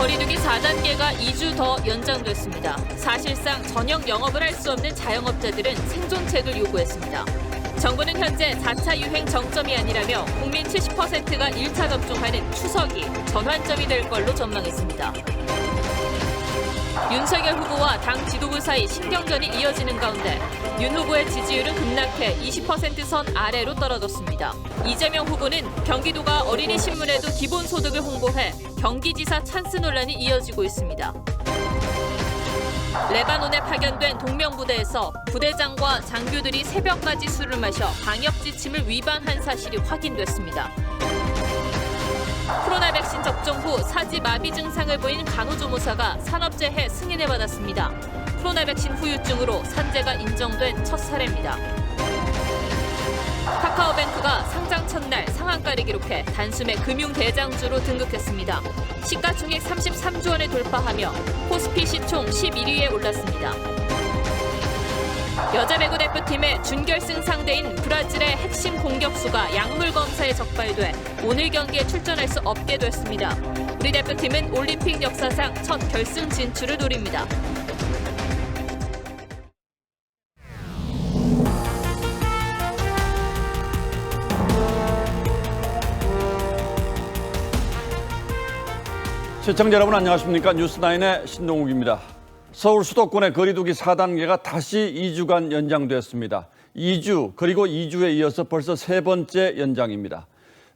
거리두기 4단계가 2주 더 연장됐습니다. 사실상 저녁 영업을 할 수 없는 자영업자들은 생존책을 요구했습니다. 정부는 현재 4차 유행 정점이 아니라며 국민 70%가 1차 접종하는 추석이 전환점이 될 걸로 전망했습니다. 윤석열 후보와 당 지도부 사이 신경전이 이어지는 가운데 윤 후보의 지지율은 급락해 20% 선 아래로 떨어졌습니다. 이재명 후보는 경기도가 어린이 신문에도 기본소득을 홍보해 경기지사 찬스 논란이 이어지고 있습니다. 레바논에 파견된 동명부대에서 부대장과 장교들이 새벽까지 술을 마셔 방역 지침을 위반한 사실이 확인됐습니다. 코로나 백신 접종 후 사지 마비 증상을 보인 간호조무사가 산업재해 승인을 받았습니다. 코로나 백신 후유증으로 산재가 인정된 첫 사례입니다. 카카오뱅크가 상장 첫날 상한가를 기록해 단숨에 금융대장주로 등극했습니다. 시가총액 33조 원을 돌파하며 코스피 시총 11위에 올랐습니다. 여자 배구 대표팀의 준결승 상대인 브라질의 핵심 공격수가 약물 검사에 적발돼 오늘 경기에 출전할 수 없게 됐습니다. 우리 대표팀은 올림픽 역사상 첫 결승 진출을 노립니다. 시청자 여러분 안녕하십니까? 뉴스나인의 신동욱입니다. 서울 수도권의 거리두기 4단계가 다시 2주간 연장됐습니다. 2주 그리고 2주에 이어서 벌써 세 번째 연장입니다.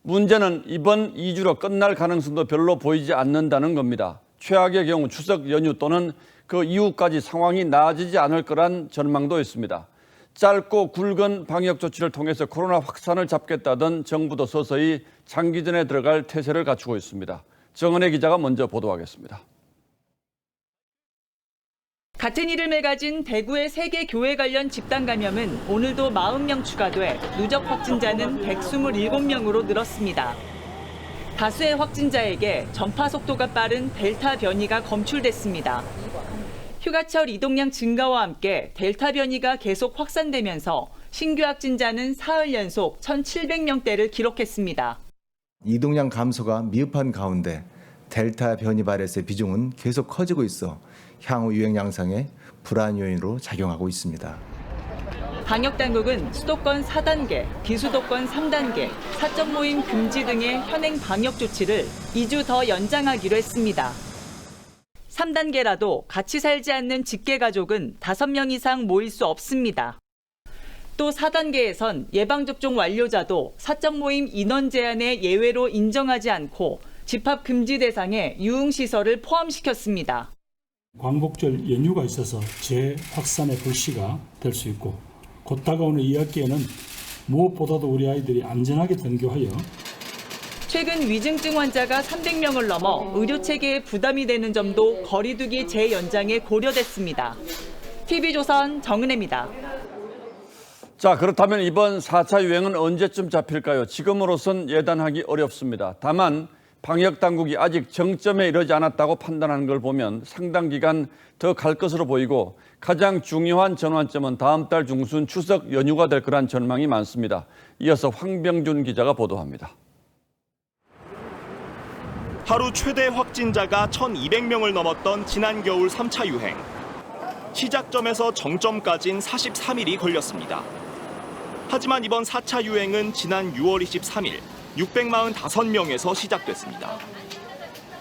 문제는 이번 2주로 끝날 가능성도 별로 보이지 않는다는 겁니다. 최악의 경우 추석 연휴 또는 그 이후까지 상황이 나아지지 않을 거란 전망도 있습니다. 짧고 굵은 방역 조치를 통해서 코로나 확산을 잡겠다던 정부도 서서히 장기전에 들어갈 태세를 갖추고 있습니다. 정은혜 기자가 먼저 보도하겠습니다. 같은 이름을 가진 대구의 3개 교회 관련 집단 감염은 오늘도 40명 추가돼 누적 확진자는 127명으로 늘었습니다. 다수의 확진자에게 전파 속도가 빠른 델타 변이가 검출됐습니다. 휴가철 이동량 증가와 함께 델타 변이가 계속 확산되면서 신규 확진자는 사흘 연속 1,700명대를 기록했습니다. 이동량 감소가 미흡한 가운데 델타 변이 발생의 비중은 계속 커지고 있어 향후 유행 양상에 불안 요인으로 작용하고 있습니다. 방역당국은 수도권 4단계, 비수도권 3단계, 사적 모임 금지 등의 현행 방역 조치를 2주 더 연장하기로 했습니다. 3단계라도 같이 살지 않는 직계가족은 5명 이상 모일 수 없습니다. 또 4단계에선 예방접종 완료자도 사적 모임 인원 제한의 예외로 인정하지 않고 집합 금지 대상에 유흥시설을 포함시켰습니다. 광복절 연휴가 있어서 재확산의 불씨가 될 수 있고 곧 다가오는 2학기에는 무엇보다도 우리 아이들이 안전하게 등교하여 최근 위중증 환자가 300명을 넘어 의료체계에 부담이 되는 점도 거리두기 재연장에 고려됐습니다. TV조선 정은혜입니다. 자, 그렇다면 이번 4차 유행은 언제쯤 잡힐까요? 지금으로선 예단하기 어렵습니다. 다만 방역당국이 아직 정점에 이르지 않았다고 판단하는 걸 보면 상당 기간 더 갈 것으로 보이고 가장 중요한 전환점은 다음 달 중순 추석 연휴가 될 거란 전망이 많습니다. 이어서 황병준 기자가 보도합니다. 하루 최대 확진자가 1,200명을 넘었던 지난 겨울 3차 유행. 시작점에서 정점까지는 43일이 걸렸습니다. 하지만 이번 4차 유행은 지난 6월 23일 645명에서 시작됐습니다.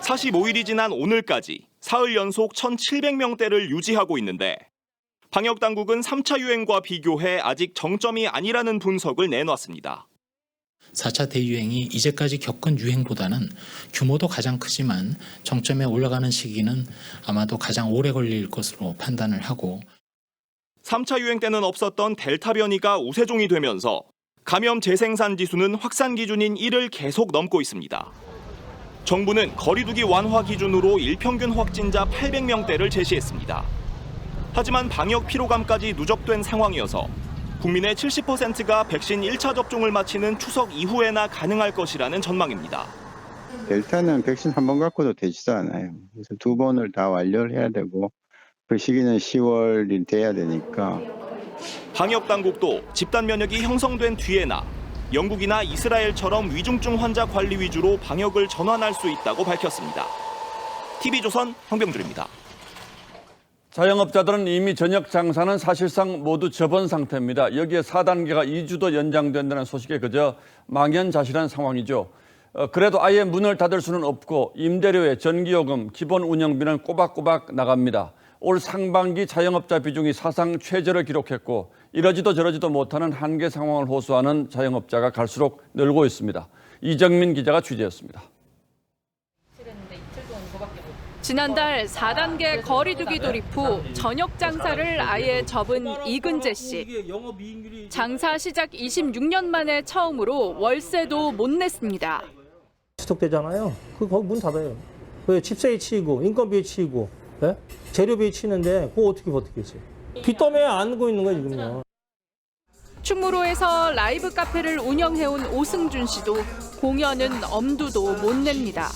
45일이 지난 오늘까지 사흘 연속 1,700명대를 유지하고 있는데 방역당국은 3차 유행과 비교해 아직 정점이 아니라는 분석을 내놨습니다. 4차 대유행이 이제까지 겪은 유행보다는 규모도 가장 크지만 정점에 올라가는 시기는 아마도 가장 오래 걸릴 것으로 판단을 하고 3차 유행 때는 없었던 델타 변이가 우세종이 되면서 감염 재생산 지수는 확산 기준인 1을 계속 넘고 있습니다. 정부는 거리두기 완화 기준으로 일평균 확진자 800명대를 제시했습니다. 하지만 방역 피로감까지 누적된 상황이어서 국민의 70%가 백신 1차 접종을 마치는 추석 이후에나 가능할 것이라는 전망입니다. 델타는 백신 한 번 갖고도 되지도 않아요. 그래서 2번을 다 완료를 해야 되고 그 시기는 10월이 돼야 되니까. 방역당국도 집단 면역이 형성된 뒤에나 영국이나 이스라엘처럼 위중증 환자 관리 위주로 방역을 전환할 수 있다고 밝혔습니다. TV조선 황병준입니다. 자영업자들은 이미 저녁 장사는 사실상 모두 접은 상태입니다. 여기에 4단계가 2주도 연장된다는 소식에 그저 망연자실한 상황이죠. 그래도 아예 문을 닫을 수는 없고 임대료에 전기요금, 기본 운영비는 꼬박꼬박 나갑니다. 올 상반기 자영업자 비중이 사상 최저를 기록했고 이러지도 저러지도 못하는 한계 상황을 호소하는 자영업자가 갈수록 늘고 있습니다. 이정민 기자가 취재했습니다. 지난달 4단계 거리두기 돌입 후 저녁 장사를 아예 접은 이근재 씨. 장사 시작 26년 만에 처음으로 월세도 못 냈습니다. 지속되잖아요. 거기 문 닫아요. 왜 집세에 치이고 인건비에 치이고 예? 재료비에 치는데 그거 어떻게 버티겠어요. 빚더미에 안고 있는 거예요 지금요. 충무로에서 라이브 카페를 운영해온 오승준 씨도 공연은 엄두도 못 냅니다.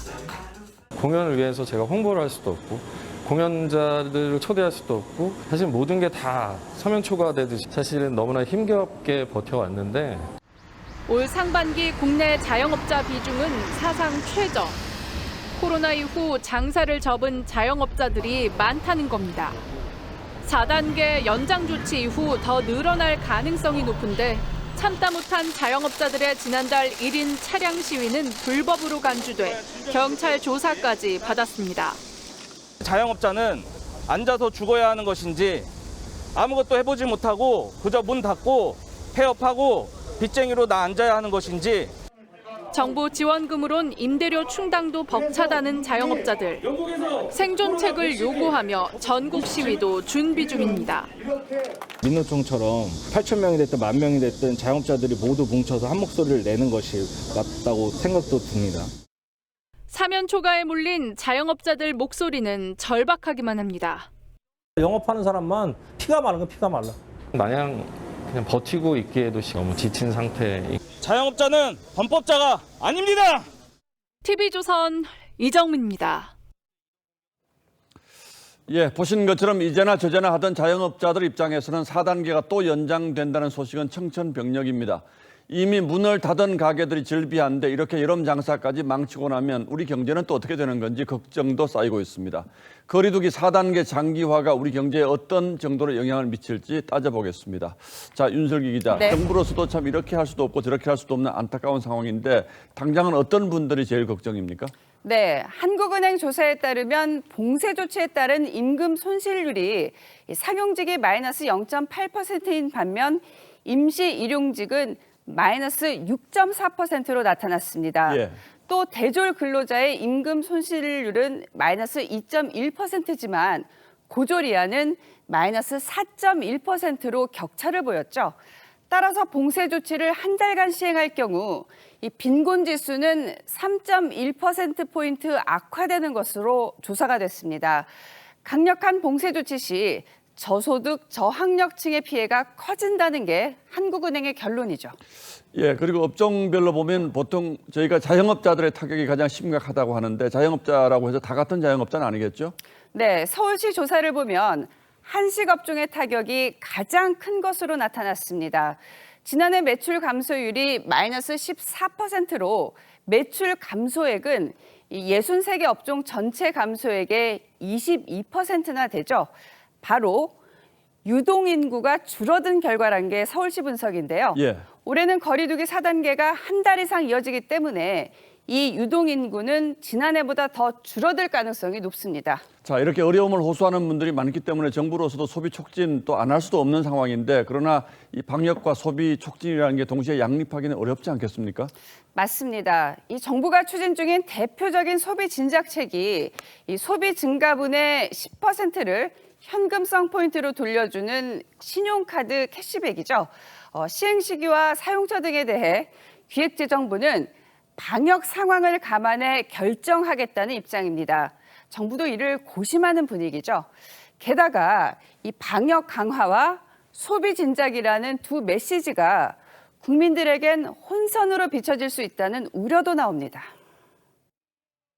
공연을 위해서 제가 홍보를 할 수도 없고 공연자들을 초대할 수도 없고 사실 모든 게 다 서면 초과되듯이 사실은 너무나 힘겹게 버텨왔는데 올 상반기 국내 자영업자 비중은 사상 최저. 코로나 이후 장사를 접은 자영업자들이 많다는 겁니다. 4단계 연장 조치 이후 더 늘어날 가능성이 높은데 참다 못한 자영업자들의 지난달 1인 차량 시위는 불법으로 간주돼 경찰 조사까지 받았습니다. 자영업자는 앉아서 죽어야 하는 것인지 아무것도 해보지 못하고 그저 문 닫고 폐업하고 빚쟁이로 나 앉아야 하는 것인지. 정부 지원금으론 임대료 충당도 벅차다는 자영업자들. 생존책을 요구하며 전국 시위도 준비 중입니다. 민노총처럼 8천 명이 됐든 10,000명이 됐든 자영업자들이 모두 뭉쳐서 한 목소리를 내는 것이 맞다고 생각도 듭니다. 사면 초과에 몰린 자영업자들 목소리는 절박하기만 합니다. 영업하는 사람만 피가 마른 건 피가 말라. 마냥 그냥 버티고 있기에도 너무 지친 상태. 자영업자는 범법자가 아닙니다. TV조선 이정민입니다. 예, 보신 것처럼 이제나 저제나 하던 자영업자들 입장에서는 4단계가 또 연장된다는 소식은 청천벽력입니다. 이미 문을 닫은 가게들이 즐비한데 이렇게 여름 장사까지 망치고 나면 우리 경제는 또 어떻게 되는 건지 걱정도 쌓이고 있습니다. 거리두기 4단계 장기화가 우리 경제에 어떤 정도로 영향을 미칠지 따져보겠습니다. 자, 윤슬기 기자, 네. 정부로서도 참 이렇게 할 수도 없고 저렇게 할 수도 없는 안타까운 상황인데 당장은 어떤 분들이 제일 걱정입니까? 네, 한국은행 조사에 따르면 봉쇄 조치에 따른 임금 손실률이 상용직이 마이너스 0.8%인 반면 임시 일용직은 마이너스 6.4%로 나타났습니다. 예. 또 대졸 근로자의 임금 손실률은 마이너스 2.1%지만 고졸 이하는 마이너스 4.1%로 격차를 보였죠. 따라서 봉쇄 조치를 한 달간 시행할 경우 이 빈곤 지수는 3.1%포인트 악화되는 것으로 조사가 됐습니다. 강력한 봉쇄 조치 시 저소득, 저학력층의 피해가 커진다는 게 한국은행의 결론이죠. 예, 그리고 업종별로 보면 보통 저희가 자영업자들의 타격이 가장 심각하다고 하는데 자영업자라고 해서 다 같은 자영업자는 아니겠죠? 네, 서울시 조사를 보면 한식 업종의 타격이 가장 큰 것으로 나타났습니다. 지난해 매출 감소율이 마이너스 14%로 매출 감소액은 63개 업종 전체 감소액의 22%나 되죠. 바로 유동인구가 줄어든 결과란 게 서울시 분석인데요. 예. 올해는 거리두기 4단계가 한 달 이상 이어지기 때문에 이 유동인구는 지난해보다 더 줄어들 가능성이 높습니다. 자, 이렇게 어려움을 호소하는 분들이 많기 때문에 정부로서도 소비 촉진 또 안 할 수도 없는 상황인데 그러나 이 방역과 소비 촉진이라는 게 동시에 양립하기는 어렵지 않겠습니까? 맞습니다. 이 정부가 추진 중인 대표적인 소비 진작책이 이 소비 증가분의 10%를 현금성 포인트로 돌려주는 신용카드 캐시백이죠. 시행 시기와 사용처 등에 대해 기획재정부는 방역 상황을 감안해 결정하겠다는 입장입니다. 정부도 이를 고심하는 분위기죠. 게다가 이 방역 강화와 소비 진작이라는 두 메시지가 국민들에겐 혼선으로 비춰질 수 있다는 우려도 나옵니다.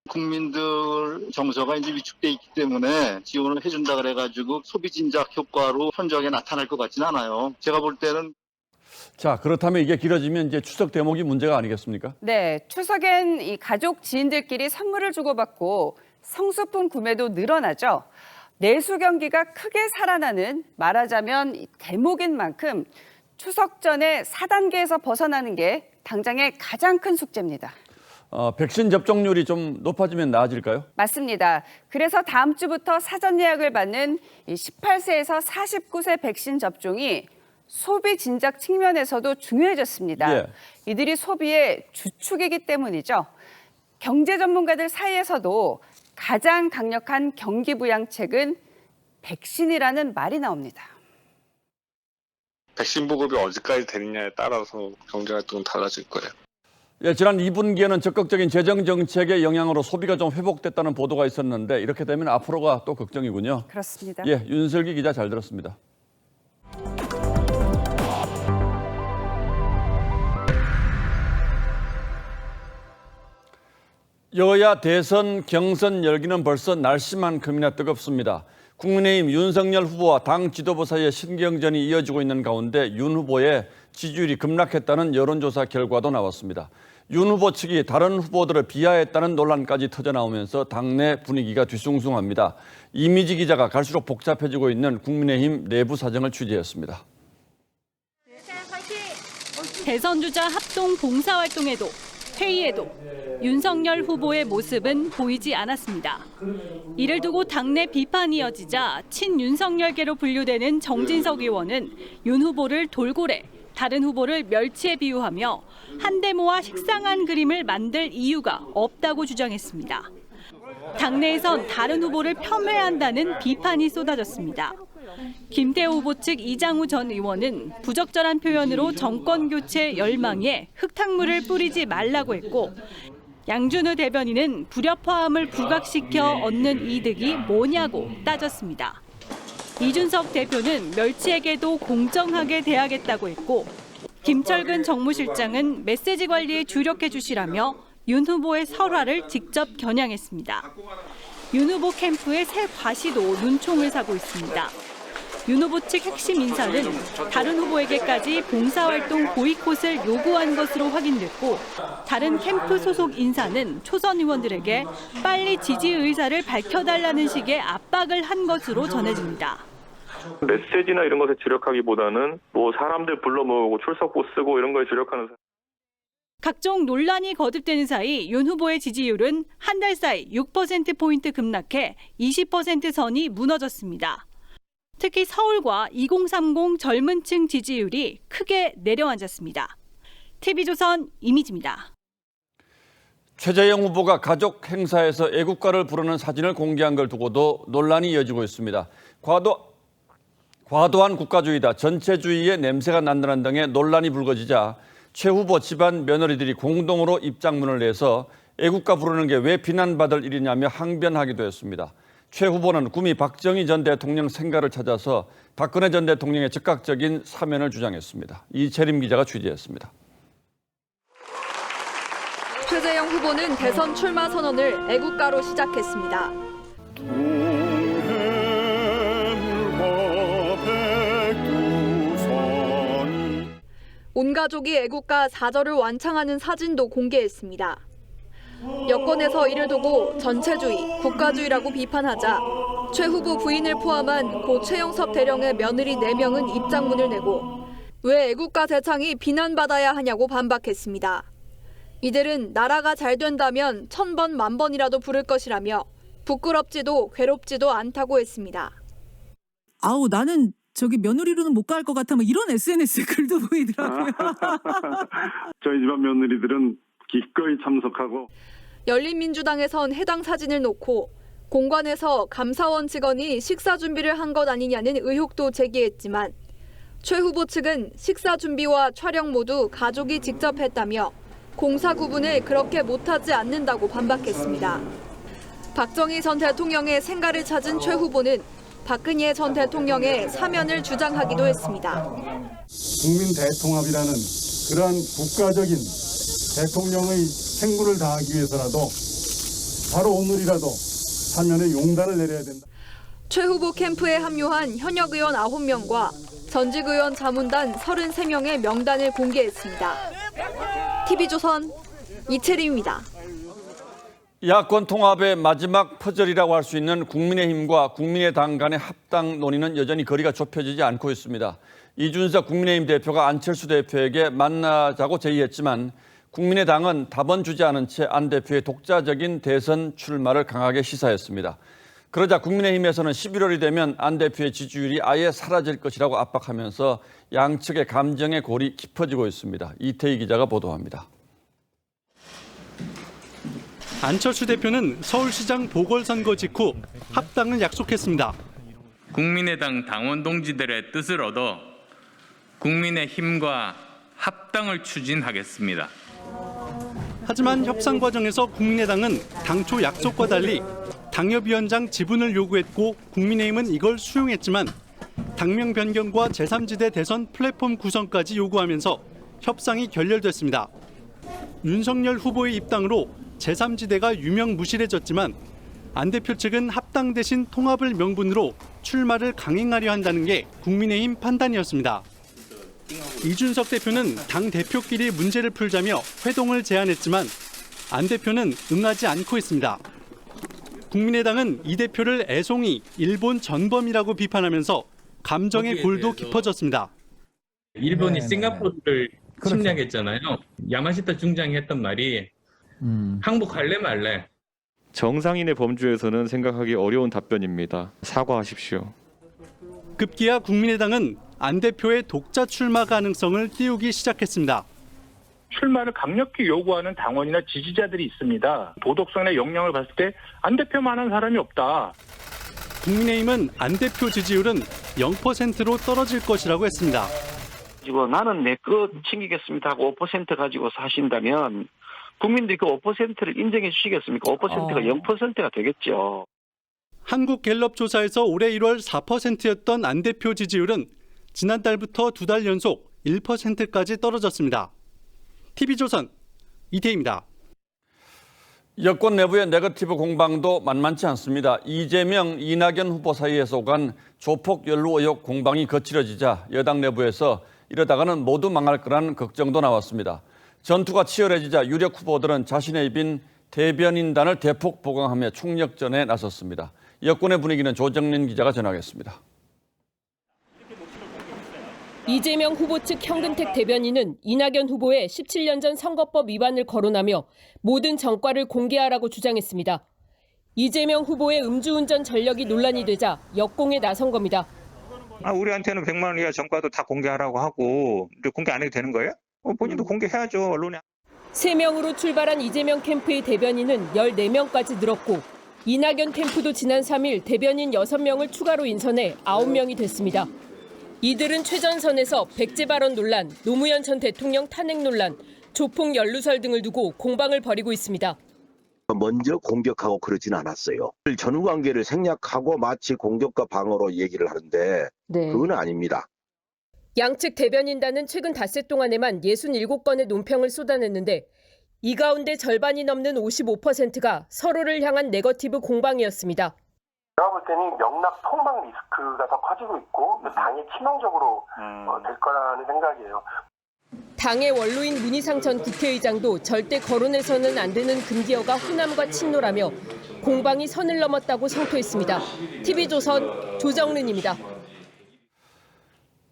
국민들 정서가 이제 위축돼 있기 때문에 지원을 해준다 그래가지고 소비 진작 효과로 현저하게 나타날 것 같지는 않아요. 제가 볼 때는. 자, 그렇다면 이게 길어지면 이제 추석 대목이 문제가 아니겠습니까? 네, 추석엔 이 가족 지인들끼리 선물을 주고받고 성수품 구매도 늘어나죠. 내수 경기가 크게 살아나는 말하자면 대목인 만큼 추석 전에 4단계에서 벗어나는 게 당장의 가장 큰 숙제입니다. 백신 접종률이 좀 높아지면 나아질까요? 맞습니다. 그래서 다음 주부터 사전 예약을 받는 18세에서 49세 백신 접종이 소비 진작 측면에서도 중요해졌습니다. 예. 이들이 소비의 주축이기 때문이죠. 경제 전문가들 사이에서도 가장 강력한 경기 부양책은 백신이라는 말이 나옵니다. 백신 보급이 어디까지 되느냐에 따라서 경제활동은 달라질 거예요. 예, 지난 2분기에는 적극적인 재정 정책의 영향으로 소비가 좀 회복됐다는 보도가 있었는데 이렇게 되면 앞으로가 또 걱정이군요. 그렇습니다. 예, 윤슬기 기자 잘 들었습니다. 여야 대선 경선 열기는 벌써 날씨만큼이나 뜨겁습니다. 국민의힘 윤석열 후보와 당 지도부 사이의 신경전이 이어지고 있는 가운데 윤 후보의 지지율이 급락했다는 여론조사 결과도 나왔습니다. 윤 후보 측이 다른 후보들을 비하했다는 논란까지 터져나오면서 당내 분위기가 뒤숭숭합니다. 이미지 기자가 갈수록 복잡해지고 있는 국민의힘 내부 사정을 취재했습니다. 대선 주자 합동 봉사활동에도 회의에도 윤석열 후보의 모습은 보이지 않았습니다. 이를 두고 당내 비판이 이어지자 친윤석열계로 분류되는 정진석 의원은 윤 후보를 돌고래, 다른 후보를 멸치에 비유하며 한데모와 식상한 그림을 만들 이유가 없다고 주장했습니다. 당내에선 다른 후보를 폄훼한다는 비판이 쏟아졌습니다. 김태호 후보 측 이장우 전 의원은 부적절한 표현으로 정권 교체 열망에 흙탕물을 뿌리지 말라고 했고, 양준우 대변인은 불협화음을 부각시켜 얻는 이득이 뭐냐고 따졌습니다. 이준석 대표는 멸치에게도 공정하게 대하겠다고 했고, 김철근 정무실장은 메시지 관리에 주력해 주시라며 윤 후보의 설화를 직접 겨냥했습니다. 윤 후보 캠프의 새 과시도 눈총을 사고 있습니다. 윤 후보 측 핵심 인사는 다른 후보에게까지 봉사활동 보이콧을 요구한 것으로 확인됐고, 다른 캠프 소속 인사는 초선 의원들에게 빨리 지지 의사를 밝혀달라는 식의 압박을 한 것으로 전해집니다. 메시지나 이런 것에 주력하기보다는 뭐 사람들 불러 모으고 출석부 쓰고 이런 거에 주력하는. 각종 논란이 거듭되는 사이 윤 후보의 지지율은 한 달 사이 6%포인트 급락해 20% 선이 무너졌습니다. 특히 서울과 2030 젊은 층 지지율이 크게 내려앉았습니다. TV조선 이미지입니다. 최재형 후보가 가족 행사에서 애국가를 부르는 사진을 공개한 걸 두고도 논란이 이어지고 있습니다. 과도한 국가주의다, 전체주의의 냄새가 난다는 등의 논란이 불거지자 최 후보 집안 며느리들이 공동으로 입장문을 내서 애국가 부르는 게 왜 비난받을 일이냐며 항변하기도 했습니다. 최 후보는 구미 박정희 전 대통령 생가를 찾아서 박근혜 전 대통령의 즉각적인 사면을 주장했습니다. 이채림 기자가 취재했습니다. 최재형 후보는 대선 출마 선언을 애국가로 시작했습니다. 온 가족이 애국가 4절을 완창하는 사진도 공개했습니다. 여권에서 이를 두고 전체주의, 국가주의라고 비판하자 최 후보 부인을 포함한 고 최영섭 대령의 며느리 4명은 입장문을 내고 왜 애국가 대창이 비난받아야 하냐고 반박했습니다. 이들은 나라가 잘 된다면 1000번, 1000번이라도 부를 것이라며 부끄럽지도 괴롭지도 않다고 했습니다. 아우 나는 저기 며느리로는 못 갈 것 같아 뭐 이런 SNS 글도 보이더라고요. 저희 집안 며느리들은 기꺼이 참석하고. 열린민주당에선 해당 사진을 놓고 공관에서 감사원 직원이 식사 준비를 한 것 아니냐는 의혹도 제기했지만 최 후보 측은 식사 준비와 촬영 모두 가족이 직접 했다며 공사 구분을 그렇게 못하지 않는다고 반박했습니다. 박정희 전 대통령의 생가를 찾은 최 후보는 박근혜 전 대통령의 사면을 주장하기도 했습니다. 국민 대통합이라는 그러한 국가적인 대통령의 생구를 다하기 위해서라도 바로 오늘이라도 사면의 용단을 내려야 된다. 최 후보 캠프에 합류한 현역 의원 9명과 전직 의원 자문단 33명의 명단을 공개했습니다. TV조선 이채림입니다. 야권 통합의 마지막 퍼즐이라고 할 수 있는 국민의힘과 국민의당 간의 합당 논의는 여전히 거리가 좁혀지지 않고 있습니다. 이준석 국민의힘 대표가 안철수 대표에게 만나자고 제의했지만 국민의당은 답은 주지 않은 채 안 대표의 독자적인 대선 출마를 강하게 시사했습니다. 그러자 국민의힘에서는 11월이 되면 안 대표의 지지율이 아예 사라질 것이라고 압박하면서 양측의 감정의 골이 깊어지고 있습니다. 이태희 기자가 보도합니다. 안철수 대표는 서울시장 보궐선거 직후 합당을 약속했습니다. 국민의당 당원 동지들의 뜻을 얻어 국민의힘과 합당을 추진하겠습니다. 하지만 협상 과정에서 국민의당은 당초 약속과 달리 당협위원장 지분을 요구했고 국민의힘은 이걸 수용했지만 당명 변경과 제3지대 대선 플랫폼 구성까지 요구하면서 협상이 결렬됐습니다. 윤석열 후보의 입당으로 제3지대가 유명무실해졌지만 안 대표 측은 합당 대신 통합을 명분으로 출마를 강행하려 한다는 게 국민의힘 판단이었습니다. 이준석 대표는 당 대표끼리 문제를 풀자며 회동을 제안했지만 안 대표는 응하지 않고 있습니다. 국민의당은 이 대표를 애송이 일본 전범이라고 비판하면서 감정의 골도 깊어졌습니다. 일본이 싱가포르를 침략했잖아요. 야마시타 중장이 했던 말이 항복할래 말래. 정상인의 범주에서는 생각하기 어려운 답변입니다. 사과하십시오. 급기야 국민의당은 안 대표의 독자 출마 가능성을 띄우기 시작했습니다. 출마를 강력히 요구하는 당원이나 지지자들이 있습니다. 도덕성의 역량을 봤을 때 안 대표만한 사람이 없다. 국민의힘은 안 대표 지지율은 0%로 떨어질 것이라고 했습니다. 나는 내 것 챙기겠습니다 하고 5% 가지고 사신다면 국민들이 그 5%를 인정해 주시겠습니까? 5%가 0%가 되겠죠. 한국갤럽 조사에서 올해 1월 4%였던 안 대표 지지율은 지난달부터 2달 연속 1%까지 떨어졌습니다. TV조선 이태희입니다. 여권 내부의 네거티브 공방도 만만치 않습니다. 이재명, 이낙연 후보 사이에서 오간 조폭 연루 의혹 공방이 거칠어지자 여당 내부에서 이러다가는 모두 망할 거라는 걱정도 나왔습니다. 전투가 치열해지자 유력 후보들은 자신의 입인 대변인단을 대폭 보강하며 총력전에 나섰습니다. 여권의 분위기는 조정린 기자가 전하겠습니다. 이재명 후보 측 현근택 대변인은 이낙연 후보의 17년 전 선거법 위반을 거론하며 모든 전과를 공개하라고 주장했습니다. 이재명 후보의 음주운전 전력이 논란이 되자 역공에 나선 겁니다. 우리한테는 100만 원 이하 전과도 다 공개하라고 하고 공개 안 해도 되는 거예요? 본인도 공개해야죠, 언론에. 3명으로 출발한 이재명 캠프의 대변인은 14명까지 늘었고 이낙연 캠프도 지난 3일 대변인 6명을 추가로 인선해 9명이 됐습니다. 이들은 최전선에서 백제 발언 논란, 노무현 전 대통령 탄핵 논란, 조폭 연루설 등을 두고 공방을 벌이고 있습니다. 먼저 공격하고 그러진 않았어요. 전후관계를 생략하고 마치 공격과 방어로 얘기를 하는데 그건 아닙니다. 양측 대변인단은 최근 닷새 동안에만 67건의 논평을 쏟아냈는데 이 가운데 절반이 넘는 55%가 서로를 향한 네거티브 공방이었습니다. 제가 볼 때는 명락 폭망 리스크가 더 커지고 있고 당에 치명적으로 될 거라는 생각이에요. 당의 원로인 문희상 전 국회의장도 절대 거론해서는 안 되는 금기어가 호남과 친노라며 공방이 선을 넘었다고 성토했습니다. TV조선 조정른입니다.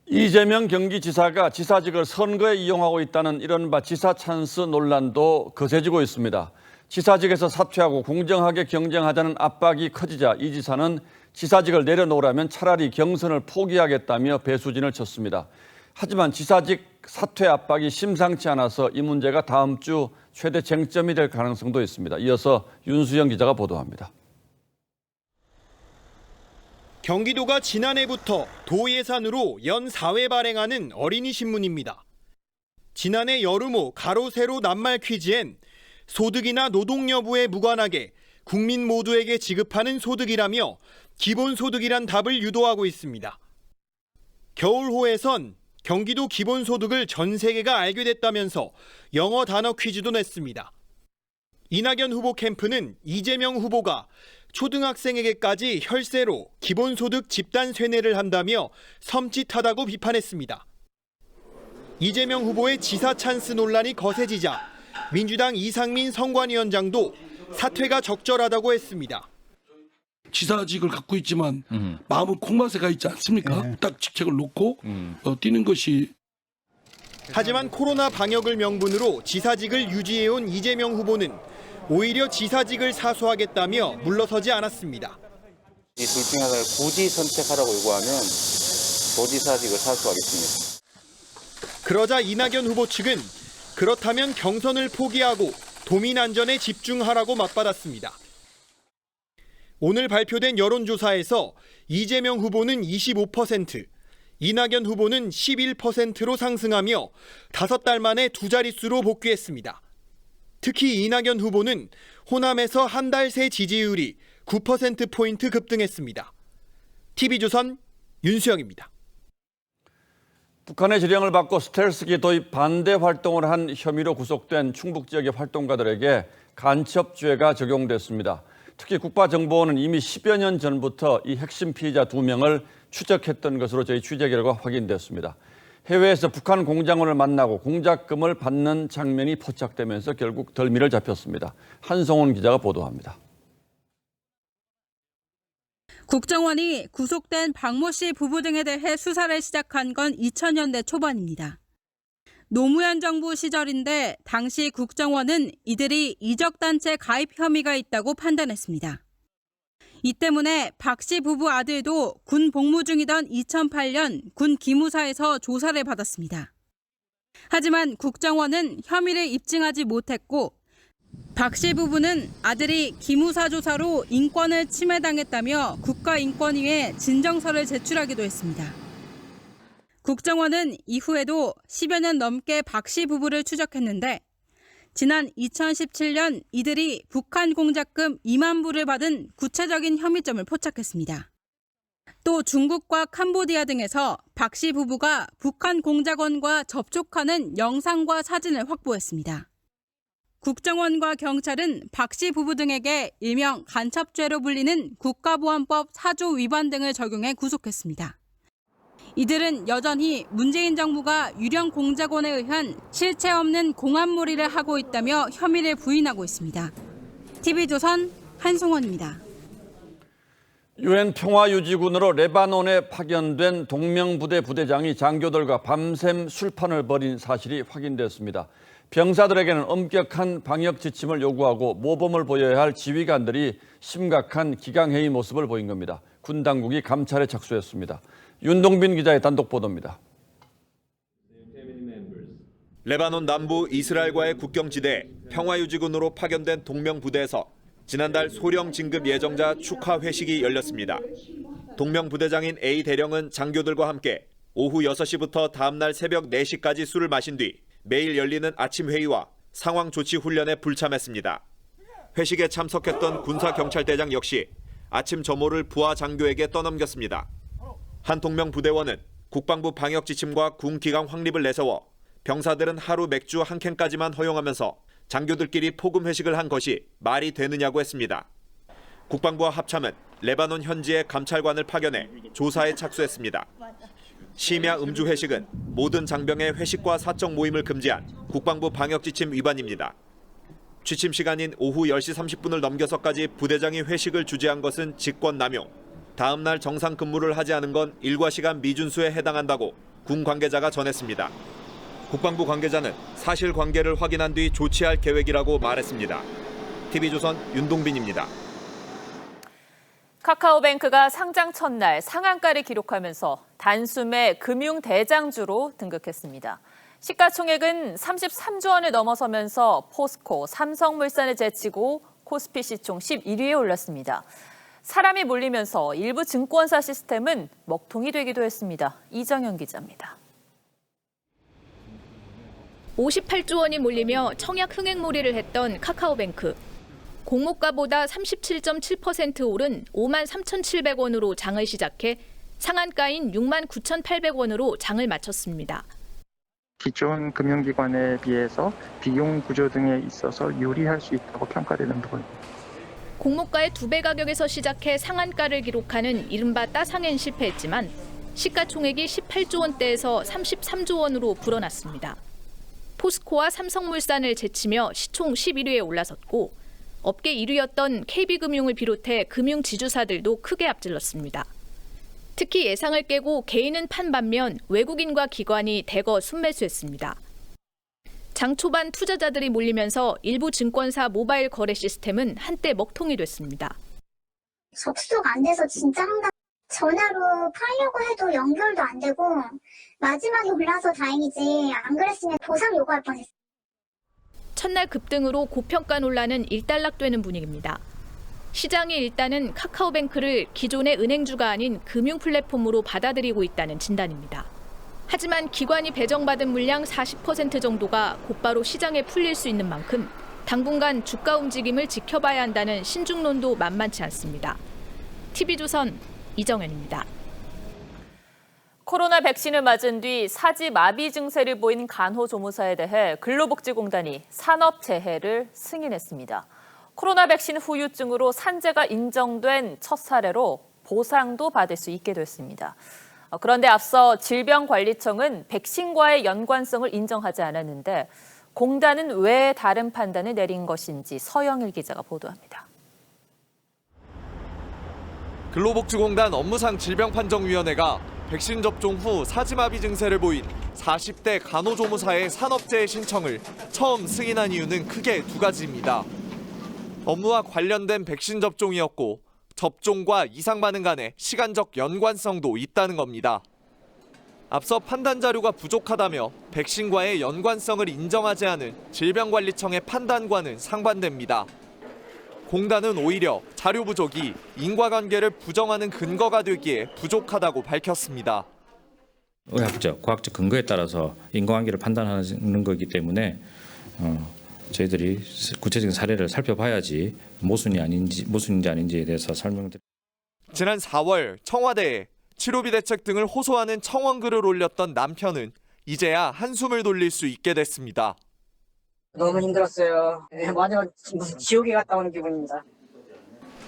이재명 경기지사가 지사직을 선거에 이용하고 있다는 이른바 지사 찬스 논란도 거세지고 있습니다. 지사직에서 사퇴하고 공정하게 경쟁하자는 압박이 커지자 이 지사는 지사직을 내려놓으라면 차라리 경선을 포기하겠다며 배수진을 쳤습니다. 하지만 지사직 사퇴 압박이 심상치 않아서 이 문제가 다음 주 최대 쟁점이 될 가능성도 있습니다. 이어서 윤수영 기자가 보도합니다. 경기도가 지난해부터 도 예산으로 연 4회 발행하는 어린이 신문입니다. 지난해 여름호 가로 세로 낱말 퀴즈엔 소득이나 노동 여부에 무관하게 국민 모두에게 지급하는 소득이라며 기본소득이란 답을 유도하고 있습니다. 겨울호에선 경기도 기본소득을 전 세계가 알게 됐다면서 영어 단어 퀴즈도 냈습니다. 이낙연 후보 캠프는 이재명 후보가 초등학생에게까지 혈세로 기본소득 집단 쇠뇌를 한다며 섬찟하다고 비판했습니다. 이재명 후보의 지사 찬스 논란이 거세지자 민주당 이상민 선관위원장도 사퇴가 적절하다고 했습니다. 지사직을 갖고 있지만 마음은 콩맛에 가 있지 않습니까? 딱 직책을 놓고 뛰는 것이. 하지만 코로나 방역을 명분으로 지사직을 유지해온 이재명 후보는 오히려 지사직을 사수하겠다며 물러서지 않았습니다. 이 둘 중 하나를 굳이 선택하라고 요구하면 도지사직을 사수하겠습니다. 그러자 이낙연 후보 측은 그렇다면 경선을 포기하고 도민 안전에 집중하라고 맞받았습니다. 오늘 발표된 여론조사에서 이재명 후보는 25%, 이낙연 후보는 11%로 상승하며 5달 만에 두 자릿수로 복귀했습니다. 특히 이낙연 후보는 호남에서 한 달 새 지지율이 9%포인트 급등했습니다. TV조선 윤수영입니다. 북한의 지령을 받고 스텔스기 도입 반대 활동을 한 혐의로 구속된 충북 지역의 활동가들에게 간첩죄가 적용됐습니다. 특히 국가정보원은 이미 10여 년 전부터 이 핵심 피의자 2명을 추적했던 것으로 저희 취재 결과 확인됐습니다. 해외에서 북한 공장원을 만나고 공작금을 받는 장면이 포착되면서 결국 덜미를 잡혔습니다. 한송훈 기자가 보도합니다. 국정원이 구속된 박모 씨 부부 등에 대해 수사를 시작한 건 2000년대 초반입니다. 노무현 정부 시절인데 당시 국정원은 이들이 이적단체 가입 혐의가 있다고 판단했습니다. 이 때문에 박 씨 부부 아들도 군 복무 중이던 2008년 군 기무사에서 조사를 받았습니다. 하지만 국정원은 혐의를 입증하지 못했고 박 씨 부부는 아들이 기무사 조사로 인권을 침해당했다며 국가인권위에 진정서를 제출하기도 했습니다. 국정원은 이후에도 10여 년 넘게 박 씨 부부를 추적했는데 지난 2017년 이들이 북한 공작금 2만 불을 받은 구체적인 혐의점을 포착했습니다. 또 중국과 캄보디아 등에서 박 씨 부부가 북한 공작원과 접촉하는 영상과 사진을 확보했습니다. 국정원과 경찰은 박 씨 부부 등에게 일명 간첩죄로 불리는 국가보안법 4조 위반 등을 적용해 구속했습니다. 이들은 여전히 문재인 정부가 유령 공작원에 의한 실체 없는 공안몰이를 하고 있다며 혐의를 부인하고 있습니다. TV조선 한송원입니다. 유엔 평화유지군으로 레바논에 파견된 동명부대 부대장이 장교들과 밤샘 술판을 벌인 사실이 확인됐습니다. 병사들에게는 엄격한 방역 지침을 요구하고 모범을 보여야 할 지휘관들이 심각한 기강회의 모습을 보인 겁니다. 군 당국이 감찰에 착수했습니다. 윤동빈 기자의 단독 보도입니다. 레바논 남부 이스라엘과의 국경지대 평화유지군으로 파견된 동명부대에서 지난달 소령 진급 예정자 축하 회식이 열렸습니다. 동명부대장인 A 대령은 장교들과 함께 오후 6시부터 다음날 새벽 4시까지 술을 마신 뒤 매일 열리는 아침 회의와 상황 조치 훈련에 불참했습니다. 회식에 참석했던 군사경찰대장 역시 아침 점호를 부하 장교에게 떠넘겼습니다. 한 동명부대원은 국방부 방역 지침과 군 기강 확립을 내세워 병사들은 하루 맥주 한 캔까지만 허용하면서 장교들끼리 포금 회식을 한 것이 말이 되느냐고 했습니다. 국방부와 합참은 레바논 현지에 감찰관을 파견해 조사에 착수했습니다. 심야 음주 회식은 모든 장병의 회식과 사적 모임을 금지한 국방부 방역 지침 위반입니다. 취침 시간인 오후 10시 30분을 넘겨서까지 부대장이 회식을 주재한 것은 직권남용, 다음 날 정상 근무를 하지 않은 건 일과 시간 미준수에 해당한다고 군 관계자가 전했습니다. 국방부 관계자는 사실관계를 확인한 뒤 조치할 계획이라고 말했습니다. TV조선 윤동빈입니다. 카카오뱅크가 상장 첫날 상한가를 기록하면서 단숨에 금융대장주로 등극했습니다. 시가총액은 33조 원을 넘어서면서 포스코, 삼성물산을 제치고 코스피 시총 11위에 올랐습니다. 사람이 몰리면서 일부 증권사 시스템은 먹통이 되기도 했습니다. 이정현 기자입니다. 58조 원이 몰리며 청약 흥행몰이를 했던 카카오뱅크. 공모가보다 37.7% 오른 53,700원으로 장을 시작해 상한가인 69,800원으로 장을 마쳤습니다. 기존 금융기관에 비해서 비용 구조 등에 있어서 유리할 수 있다고 평가되는 부분입니다. 공모가의 2배 가격에서 시작해 상한가를 기록하는 이른바 따상엔 실패했지만 시가총액이 18조 원대에서 33조 원으로 불어났습니다. 포스코와 삼성물산을 제치며 시총 11위에 올라섰고 업계 1위였던 KB금융을 비롯해 금융 지주사들도 크게 앞질렀습니다. 특히 예상을 깨고 개인은 판 반면 외국인과 기관이 대거 순매수했습니다. 장 초반 투자자들이 몰리면서 일부 증권사 모바일 거래 시스템은 한때 먹통이 됐습니다. 접수가 안 돼서 진짜 황당. 전화로 팔려고 해도 연결도 안 되고 마지막에 올라서 다행이지 안 그랬으면 보상 요구할 뻔했어요. 첫날 급등으로 고평가 논란은 일단락되는 분위기입니다. 시장이 일단은 카카오뱅크를 기존의 은행주가 아닌 금융 플랫폼으로 받아들이고 있다는 진단입니다. 하지만 기관이 배정받은 물량 40% 정도가 곧바로 시장에 풀릴 수 있는 만큼 당분간 주가 움직임을 지켜봐야 한다는 신중론도 만만치 않습니다. TV조선 이정현입니다. 코로나 백신을 맞은 뒤 사지 마비 증세를 보인 간호조무사에 대해 근로복지공단이 산업재해를 승인했습니다. 코로나 백신 후유증으로 산재가 인정된 첫 사례로 보상도 받을 수 있게 됐습니다. 그런데 앞서 질병관리청은 백신과의 연관성을 인정하지 않았는데 공단은 왜 다른 판단을 내린 것인지 서영일 기자가 보도합니다. 근로복지공단 업무상 질병판정위원회가 백신 접종 후 사지마비 증세를 보인 40대 간호조무사의 산업재해 신청을 처음 승인한 이유는 크게 두 가지입니다. 업무와 관련된 백신 접종이었고 접종과 이상 반응 간의 시간적 연관성도 있다는 겁니다. 앞서 판단 자료가 부족하다며 백신과의 연관성을 인정하지 않은 질병관리청의 판단과는 상반됩니다. 공단은 오히려 자료 부족이 인과관계를 부정하는 근거가 되기에 부족하다고 밝혔습니다. 의학적, 과학적 근거에 따라서 인과관계를 판단하는 거기 때문에 저희들이 구체적인 사례를 살펴봐야지 모순인지 아닌지에 대해서 설명드립니다. 지난 4월 청와대에 치료비 대책 등을 호소하는 청원글을 올렸던 남편은 이제야 한숨을 돌릴 수 있게 됐습니다. 너무 힘들었어요. 완전 무슨 지옥에 갔다 온 기분입니다.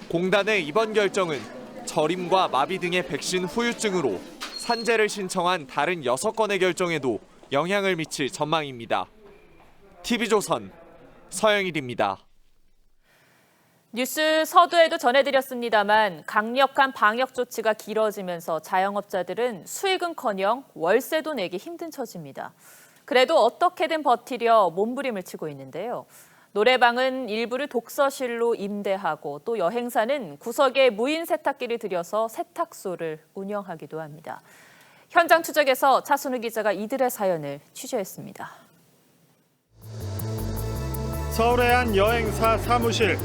공단의 이번 결정은 저림과 마비 등의 백신 후유증으로 산재를 신청한 다른 6건의 결정에도 영향을 미칠 전망입니다. TV조선 서영일입니다. 뉴스 서두에도 전해드렸습니다만 강력한 방역 조치가 길어지면서 자영업자들은 수익은커녕 월세도 내기 힘든 처지입니다. 그래도 어떻게든 버티려 몸부림을 치고 있는데요. 노래방은 일부를 독서실로 임대하고 또 여행사는 구석에 무인 세탁기를 들여서 세탁소를 운영하기도 합니다. 현장 추적에서 차순우 기자가 이들의 사연을 취재했습니다. 서울의 한 여행사 사무실.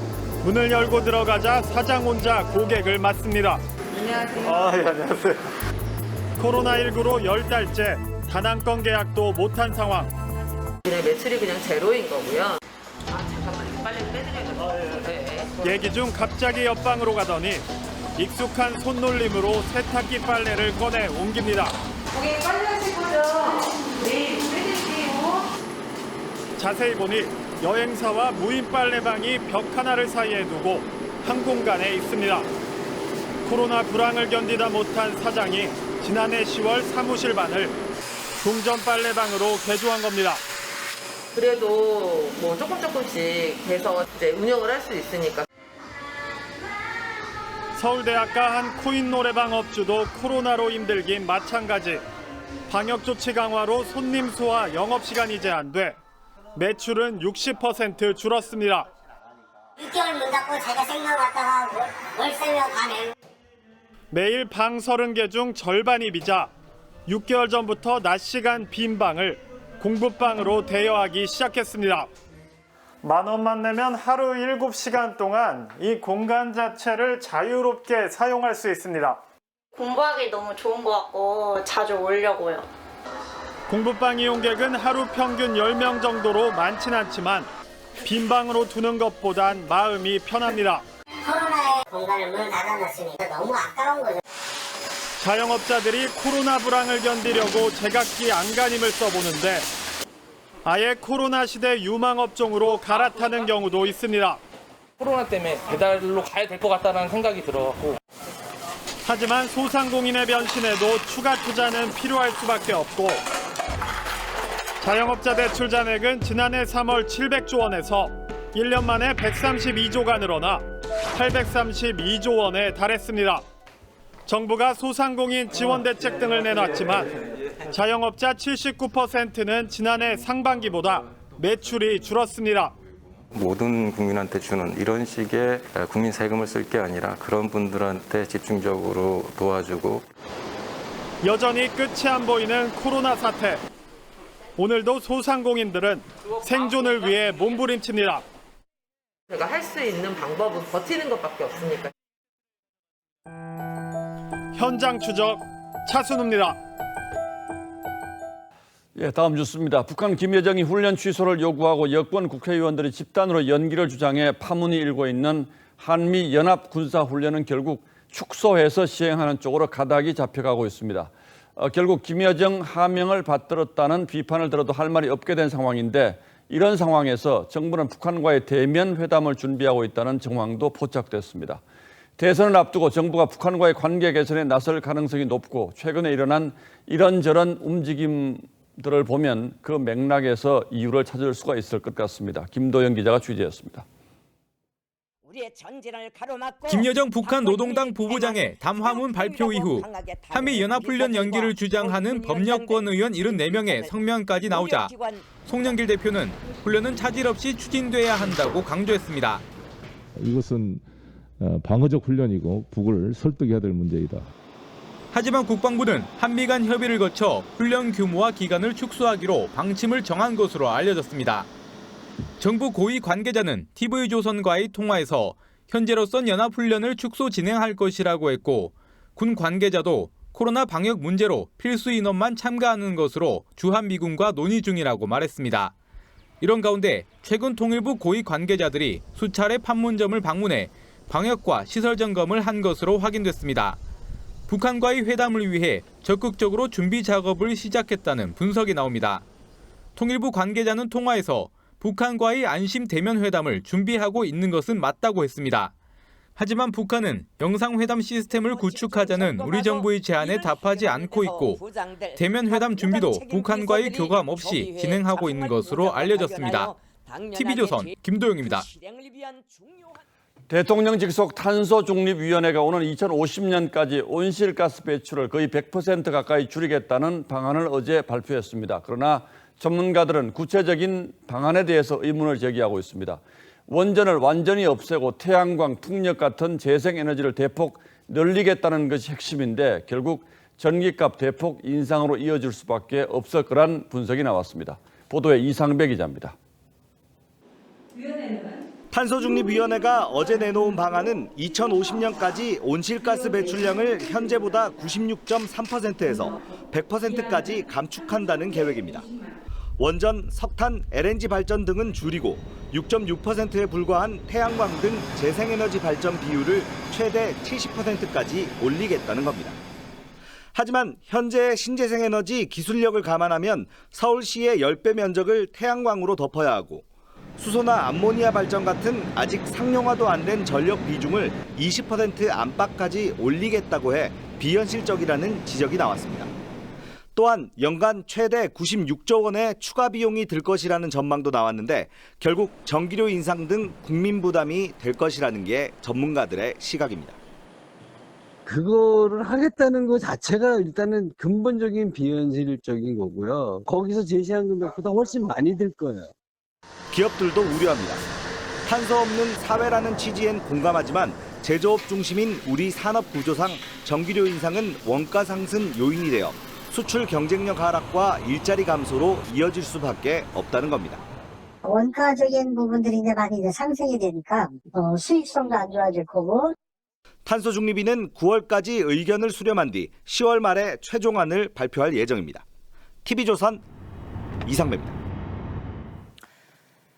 문을 열고 들어가자 사장 혼자 고객을 맞습니다. 안녕하세요. 예, 안녕하세요. 코로나19로 10달째 단 한 건 계약도 못한 상황. 그냥 매출이 그냥 제로인 거고요. 잠깐만요. 빨리 빼드려야 돼요. 얘기 중 갑자기 옆방으로 가더니 익숙한 손놀림으로 세탁기 빨래를 꺼내 옮깁니다. 고객님 빨리 하실 거죠? 네, 빼드릴게요. 자세히 보니 여행사와 무인 빨래방이 벽 하나를 사이에 두고 한 공간에 있습니다. 코로나 불황을 견디다 못한 사장이 지난해 10월 사무실 반을 동전 빨래방으로 개조한 겁니다. 그래도 뭐 조금씩 해서 이제 운영을 할 수 있으니까. 서울대학가 한 코인 노래방 업주도 코로나로 힘들긴 마찬가지. 방역 조치 강화로 손님 수와 영업시간이 제한돼 매출은 60% 줄었습니다. 6개월 문 닫고 제가 생각 왔다가 월세며 가네. 매일 방 30개 중 절반이 비자 6개월 전부터 낮 시간 빈 방을 공부방으로 대여하기 시작했습니다. 10,000원만 내면 하루 7시간 동안 이 공간 자체를 자유롭게 사용할 수 있습니다. 공부하기 너무 좋은 것 같고 자주 오려고요. 공부방 이용객은 하루 평균 10명 정도로 많진 않지만 빈 방으로 두는 것보단 마음이 편합니다. 코로나에 공간을 문 닫아놨으니까 너무 아까운 거죠. 자영업자들이 코로나 불황을 견디려고 제각기 안간힘을 써보는데 아예 코로나 시대 유망업종으로 갈아타는 경우도 있습니다. 코로나 때문에 배달로 가야 될 것 같다는 생각이 들어갖고. 하지만 소상공인의 변신에도 추가 투자는 필요할 수밖에 없고 자영업자 대출 잔액은 지난해 3월 700조 원에서 1년 만에 132조가 늘어나 832조 원에 달했습니다. 정부가 소상공인 지원 대책 등을 내놨지만 자영업자 79%는 지난해 상반기보다 매출이 줄었습니다. 모든 국민한테 주는 이런 식의 국민 세금을 쓸 게 아니라 그런 분들한테 집중적으로 도와주고. 여전히 끝이 안 보이는 코로나 사태. 오늘도 소상공인들은 생존을 위해 몸부림칩니다. 제가 할 수 있는 방법은 버티는 것밖에 없으니까. 현장 추적 차순우입니다. 예, 다음 뉴스입니다. 북한 김여정이 훈련 취소를 요구하고 여권 국회의원들이 집단으로 연기를 주장해 파문이 일고 있는 한미 연합 군사 훈련은 결국 축소해서 시행하는 쪽으로 가닥이 잡혀가고 있습니다. 결국 김여정 하명을 받들었다는 비판을 들어도 할 말이 없게 된 상황인데, 이런 상황에서 정부는 북한과의 대면 회담을 준비하고 있다는 정황도 포착됐습니다. 대선을 앞두고 정부가 북한과의 관계 개선에 나설 가능성이 높고, 최근에 일어난 이런저런 움직임들을 보면 그 맥락에서 이유를 찾을 수가 있을 것 같습니다. 김도영 기자가 취재했습니다. 김여정 북한 노동당 부부장의 담화문 발표 이후 한미 연합훈련 연기를 주장하는 법여권 의원 74명의 성명까지 나오자 송영길 대표는 훈련은 차질 없이 추진돼야 한다고 강조했습니다. 이것은 방어적 훈련이고 북을 설득해야 될 문제이다. 하지만 국방부는 한미 간 협의를 거쳐 훈련 규모와 기간을 축소하기로 방침을 정한 것으로 알려졌습니다. 정부 고위 관계자는 TV조선과의 통화에서 현재로선 연합훈련을 축소 진행할 것이라고 했고, 군 관계자도 코로나 방역 문제로 필수 인원만 참가하는 것으로 주한미군과 논의 중이라고 말했습니다. 이런 가운데 최근 통일부 고위 관계자들이 수차례 판문점을 방문해 방역과 시설 점검을 한 것으로 확인됐습니다. 북한과의 회담을 위해 적극적으로 준비 작업을 시작했다는 분석이 나옵니다. 통일부 관계자는 통화에서 북한과의 안심 대면 회담을 준비하고 있는 것은 맞다고 했습니다. 하지만 북한은 영상회담 시스템을 구축하자는 우리 정부의 제안에 답하지 않고 있고, 대면 회담 준비도 북한과의 교감 없이 진행하고 있는 것으로 알려졌습니다. TV조선 김도영입니다. 대통령 직속 탄소중립위원회가 오는 2050년까지 온실가스 배출을 거의 100% 가까이 줄이겠다는 방안을 어제 발표했습니다. 그러나 전문가들은 구체적인 방안에 대해서 의문을 제기하고 있습니다. 원전을 완전히 없애고 태양광, 풍력 같은 재생에너지를 대폭 늘리겠다는 것이 핵심인데, 결국 전기값 대폭 인상으로 이어질 수밖에 없을 거란 분석이 나왔습니다. 보도에 이상배 기자입니다. 탄소중립위원회가 어제 내놓은 방안은 2050년까지 온실가스 배출량을 현재보다 96.3%에서 100%까지 감축한다는 계획입니다. 원전, 석탄, LNG 발전 등은 줄이고 6.6%에 불과한 태양광 등 재생에너지 발전 비율을 최대 70%까지 올리겠다는 겁니다. 하지만 현재의 신재생에너지 기술력을 감안하면 서울시의 10배 면적을 태양광으로 덮어야 하고, 수소나 암모니아 발전 같은 아직 상용화도 안 된 전력 비중을 20% 안팎까지 올리겠다고 해 비현실적이라는 지적이 나왔습니다. 또한 연간 최대 96조 원의 추가 비용이 들 것이라는 전망도 나왔는데, 결국 전기료 인상 등 국민 부담이 될 것이라는 게 전문가들의 시각입니다. 그거를 하겠다는 것 자체가 일단은 근본적인 비현실적인 거고요. 거기서 제시한 금액보다 훨씬 많이 들 거예요. 기업들도 우려합니다. 탄소 없는 사회라는 취지엔 공감하지만 제조업 중심인 우리 산업 구조상 전기료 인상은 원가 상승 요인이 되어 수출 경쟁력 하락과 일자리 감소로 이어질 수밖에 없다는 겁니다. 원가적인 부분들이 이제 많이 상승이 되니까 수익성도 안 좋아질 거고. 탄소중립위는 9월까지 의견을 수렴한 뒤 10월 말에 최종안을 발표할 예정입니다. TV조선 이상배입니다.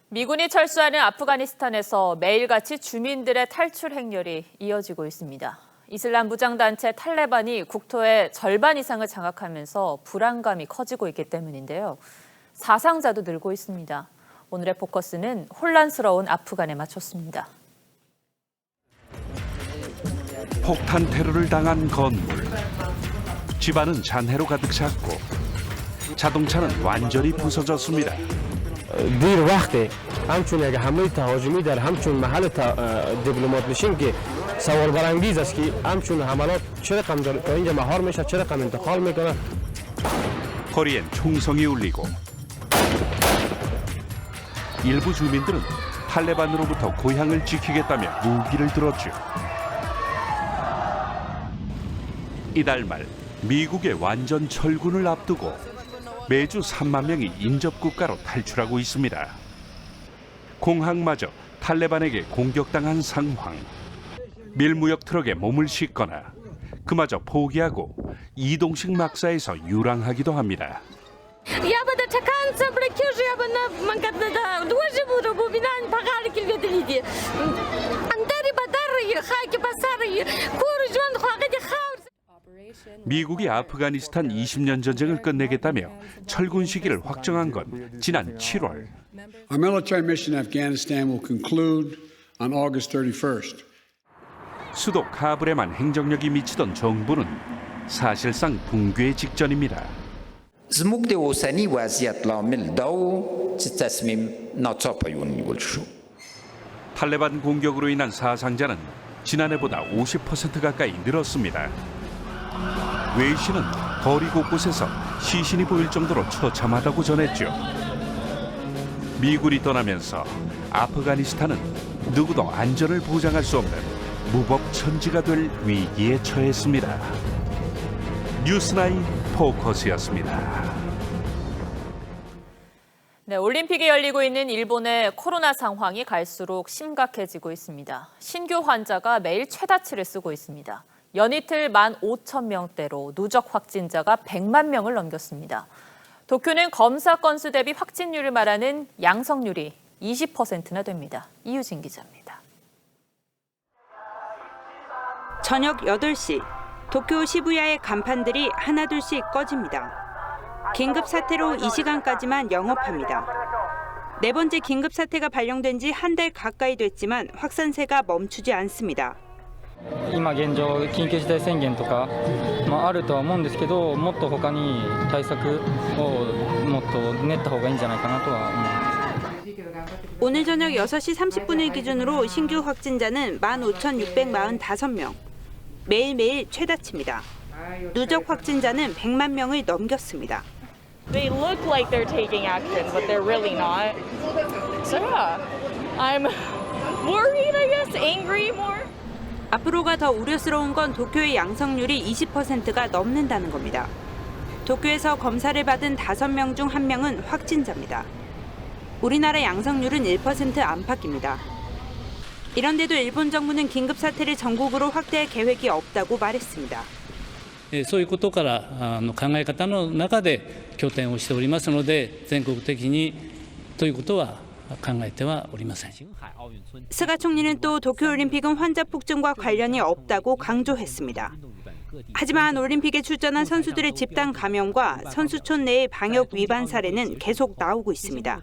미군이 철수하는 아프가니스탄에서 매일같이 주민들의 탈출 행렬이 이어지고 있습니다. 이슬람 무장단체 탈레반이 국토의 절반 이상을 장악하면서 불안감이 커지고 있기 때문인데요. 사상자도 늘고 있습니다. 오늘의 포커스는 혼란스러운 아프간에 맞췄습니다. 폭탄 테러를 당한 건물. 집안은 잔해로 가득 찼고 자동차는 완전히 부서졌습니다. دیر وقته همچون اگه حمله تهاجمی در همچون محل دیپلمات بشیم که سوال برانگیز است که همچون حملات چه رقم تا اینجا مهار میشه چه رقم انتقال میکنه. 거리엔 총성이 울리고 일부 주민들은 탈레반으로부터 고향을 지키겠다며 무기를 들었죠. 이달 말 미국의 완전 철군을 앞두고 매주 3만 명이 인접국가로 탈출하고 있습니다. 공항마저 탈레반에게 공격당한 상황. 밀무역 트럭에 몸을 싣거나 그마저 포기하고 이동식 막사에서 유랑하기도 합니다. Я бы до Чаканца бракюжи, я бы на Манкатнада дуже буду бубинань погали кильветлиди. Антари бадари, хаки басари, куржон хагади хаус. 미국이 아프가니스탄 20년 전쟁을 끝내겠다며 철군 시기를 확정한 건 지난 7월. Our military mission in Afghanistan will conclude on August 31st. 수도 카불에만 행정력이 미치던 정부는 사실상 붕괴 직전입니다. زموږ د اوسنی وضعیت لامل دا و چې تصمیم ناڅاپه ونیول شو. 탈레반 공격으로 인한 사상자는 지난해보다 50% 가까이 늘었습니다. 웨이시는 거리 곳곳에서 시신이 보일 정도로 처참하다고 전했죠. 미군이 떠나면서 아프가니스탄은 누구도 안전을 보장할 수 없는 무법천지가 될 위기에 처했습니다. 뉴스9 포커스였습니다. 네, 올림픽이 열리고 있는 일본의 코로나 상황이 갈수록 심각해지고 있습니다. 신규 환자가 매일 최다치를 쓰고 있습니다. 연이틀 15,000명대로 누적 확진자가 100만 명을 넘겼습니다. 도쿄는 검사 건수 대비 확진율을 말하는 양성률이 20%나 됩니다. 이유진 기자입니다. 저녁 8시, 도쿄 시부야의 간판들이 하나둘씩 꺼집니다. 긴급 사태로 이 시간까지만 영업합니다. 네 번째 긴급 사태가 발령된 지 한 달 가까이 됐지만 확산세가 멈추지 않습니다. 今現状緊急事態宣言とかあるとは思うんですけど、もっと他に対策をもっと練った方がいいんじゃないかなとは思います。 오늘 저녁 6시 30분을 기준으로 신규 확진자는 15,645명. 매일매일 최다치입니다. 누적 확진자는 100만 명을 넘겼습니다. They look like they're taking action, but they're really not. So yeah, I'm worried, I guess, angry more. 앞으로가 더 우려스러운 건 도쿄의 양성률이 20%가 넘는다는 겁니다. 도쿄에서 검사를 받은 5명 중 1명은 확진자입니다. 우리나라 양성률은 1% 안팎입니다. 이런데도 일본 정부는 긴급 사태를 전국으로 확대할 계획이 없다고 말했습니다. そういうことから考え方の中で拠点をしておりますので、全国的にということは考えてはおりません。 스가 총리는 또 도쿄올림픽은 환자 폭증과 관련이 없다고 강조했습니다. 하지만 올림픽에 출전한 선수들의 집단 감염과 선수촌 내의 방역 위반 사례는 계속 나오고 있습니다.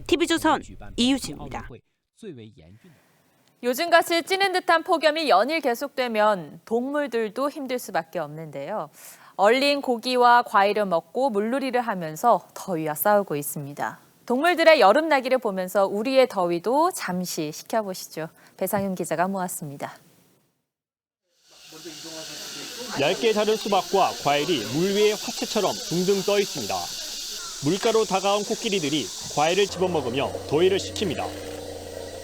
TV조선 이유진입니다. 요즘같이 찌는 듯한 폭염이 연일 계속되면 동물들도 힘들 수밖에 없는데요. 얼린 고기와 과일을 먹고 물놀이를 하면서 더위와 싸우고 있습니다. 동물들의 여름 나기를 보면서 우리의 더위도 잠시 식혀보시죠. 배상윤 기자가 모았습니다. 얇게 자른 수박과 과일이 물 위에 화채처럼 둥둥 떠 있습니다. 물가로 다가온 코끼리들이 과일을 집어먹으며 더위를 식힙니다.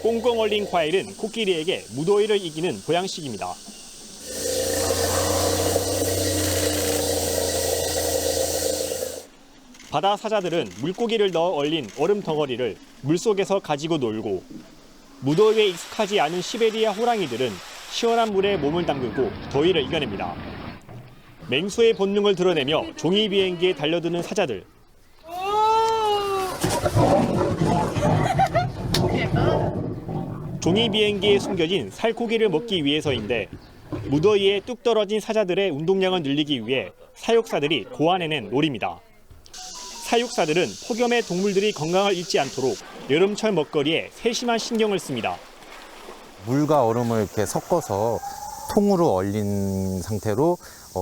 꽁꽁 얼린 과일은 코끼리에게 무더위를 이기는 보양식입니다. 바다 사자들은 물고기를 넣어 얼린 얼음 덩어리를 물속에서 가지고 놀고, 무더위에 익숙하지 않은 시베리아 호랑이들은 시원한 물에 몸을 담그고 더위를 이겨냅니다. 맹수의 본능을 드러내며 종이 비행기에 달려드는 사자들. 종이 비행기에 숨겨진 살코기를 먹기 위해서인데, 무더위에 뚝 떨어진 사자들의 운동량을 늘리기 위해 사육사들이 고안해낸 놀이입니다. 사육사들은 폭염에 동물들이 건강을 잃지 않도록 여름철 먹거리에 세심한 신경을 씁니다. 물과 얼음을 이렇게 섞어서 통으로 얼린 상태로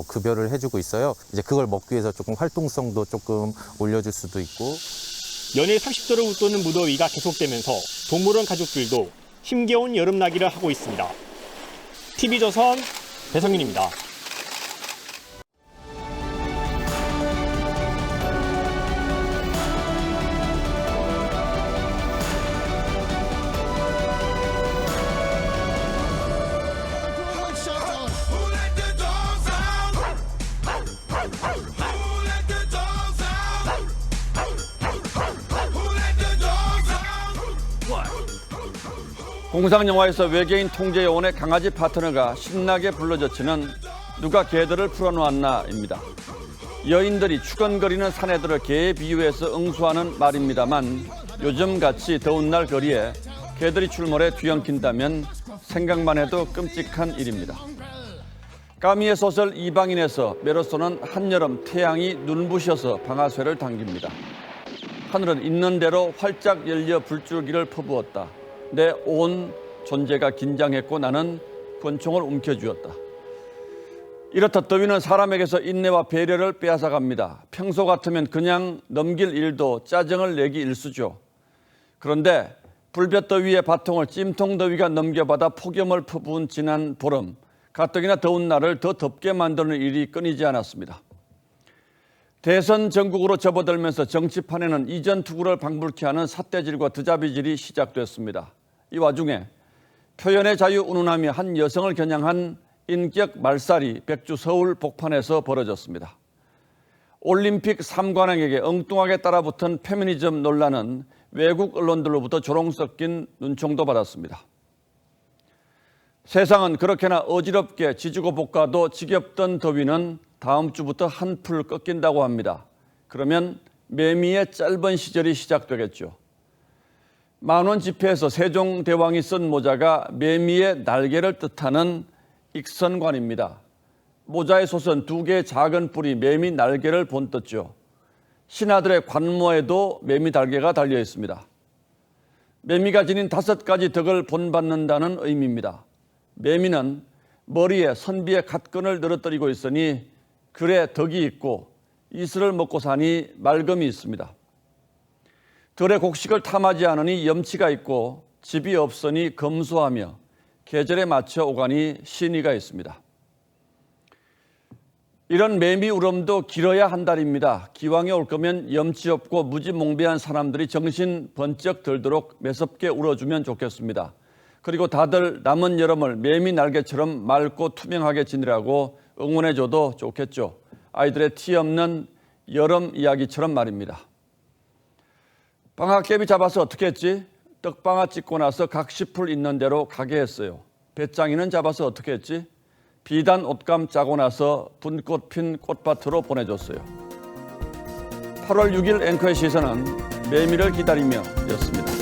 급여를 해주고 있어요. 이제 그걸 먹기 위해서 조금 활동성도 조금 올려줄 수도 있고, 연일 30도를 웃도는 무더위가 계속되면서 동물원 가족들도 힘겨운 여름나기를 하고 있습니다. TV조선 배성윤입니다. 공상 영화에서 외계인 통제 요원의 강아지 파트너가 신나게 불러젖히는 누가 개들을 풀어놓았나입니다. 여인들이 추건거리는 사내들을 개에 비유해서 응수하는 말입니다만 요즘같이 더운 날 거리에 개들이 출몰해 뒤엉킨다면 생각만 해도 끔찍한 일입니다. 까미의 소설 이방인에서 메로소는 한여름 태양이 눈부셔서 방아쇠를 당깁니다. 하늘은 있는 대로 활짝 열려 불줄기를 퍼부었다. 내 온 존재가 긴장했고 나는 권총을 움켜쥐었다. 이렇듯 더위는 사람에게서 인내와 배려를 빼앗아갑니다. 평소 같으면 그냥 넘길 일도 짜증을 내기 일쑤죠. 그런데 불볕더위의 바통을 찜통더위가 넘겨받아 폭염을 퍼부은 지난 보름, 가뜩이나 더운 날을 더 덥게 만드는 일이 끊이지 않았습니다. 대선 전국으로 접어들면서 정치판에는 이전 투구를 방불케 하는 삿대질과 드자비질이 시작됐습니다. 이 와중에 표현의 자유 운운하며 한 여성을 겨냥한 인격 말살이 백주 서울 복판에서 벌어졌습니다. 올림픽 3관왕에게 엉뚱하게 따라붙은 페미니즘 논란은 외국 언론들로부터 조롱 섞인 눈총도 받았습니다. 세상은 그렇게나 어지럽게 지지고 볶아도 지겹던 더위는 다음 주부터 한풀 꺾인다고 합니다. 그러면 매미의 짧은 시절이 시작되겠죠. 만원 지폐에서 세종대왕이 쓴 모자가 매미의 날개를 뜻하는 익선관입니다. 모자의 솟은 두 개의 작은 뿔이 매미 날개를 본떴죠. 신하들의 관모에도 매미 날개가 달려 있습니다. 매미가 지닌 5가지 덕을 본받는다는 의미입니다. 매미는 머리에 선비의 갓근을 늘어뜨리고 있으니 글에 덕이 있고 이슬을 먹고 사니 맑음이 있습니다. 들의 곡식을 탐하지 않으니 염치가 있고 집이 없으니 검소하며 계절에 맞춰 오가니 신의가 있습니다. 이런 매미 울음도 길어야 한 달입니다. 기왕에 올 거면 염치 없고 무지몽배한 사람들이 정신 번쩍 들도록 매섭게 울어주면 좋겠습니다. 그리고 다들 남은 여름을 매미 날개처럼 맑고 투명하게 지내라고 응원해줘도 좋겠죠. 아이들의 티 없는 여름 이야기처럼 말입니다. 방학개비 잡아서 어떻게 했지? 떡방아 찍고 나서 각시풀 있는 대로 가게 했어요. 배짱이는 잡아서 어떻게 했지? 비단 옷감 짜고 나서 분꽃 핀 꽃밭으로 보내줬어요. 8월 6일 앵커의 시선은 매미를 기다리며 였습니다.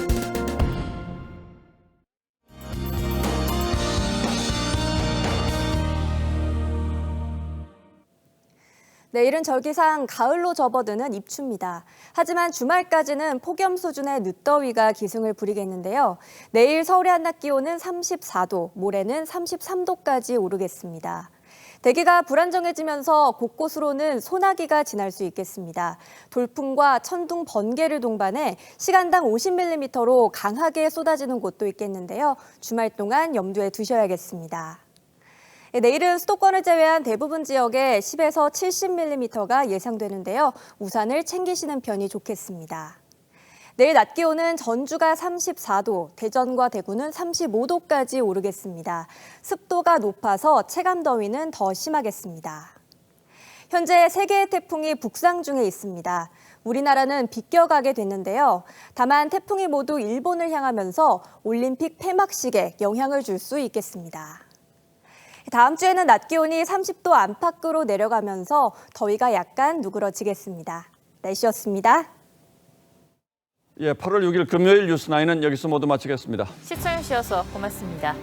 내일은 절기상 가을로 접어드는 입추입니다. 하지만 주말까지는 폭염 수준의 늦더위가 기승을 부리겠는데요. 내일 서울의 한낮 기온은 34도, 모레는 33도까지 오르겠습니다. 대기가 불안정해지면서 곳곳으로는 소나기가 지날 수 있겠습니다. 돌풍과 천둥, 번개를 동반해 시간당 50mm로 강하게 쏟아지는 곳도 있겠는데요. 주말 동안 염두에 두셔야겠습니다. 내일은 수도권을 제외한 대부분 지역에 10에서 70mm가 예상되는데요. 우산을 챙기시는 편이 좋겠습니다. 내일 낮 기온은 전주가 34도, 대전과 대구는 35도까지 오르겠습니다. 습도가 높아서 체감 더위는 더 심하겠습니다. 현재 3개의 태풍이 북상 중에 있습니다. 우리나라는 비껴가게 됐는데요. 다만 태풍이 모두 일본을 향하면서 올림픽 폐막식에 영향을 줄 수 있겠습니다. 다음 주에는 낮 기온이 30도 안팎으로 내려가면서 더위가 약간 누그러지겠습니다. 날씨였습니다. 8월 6일 금요일 뉴스9는 여기서 모두 마치겠습니다. 시청해주셔서 고맙습니다.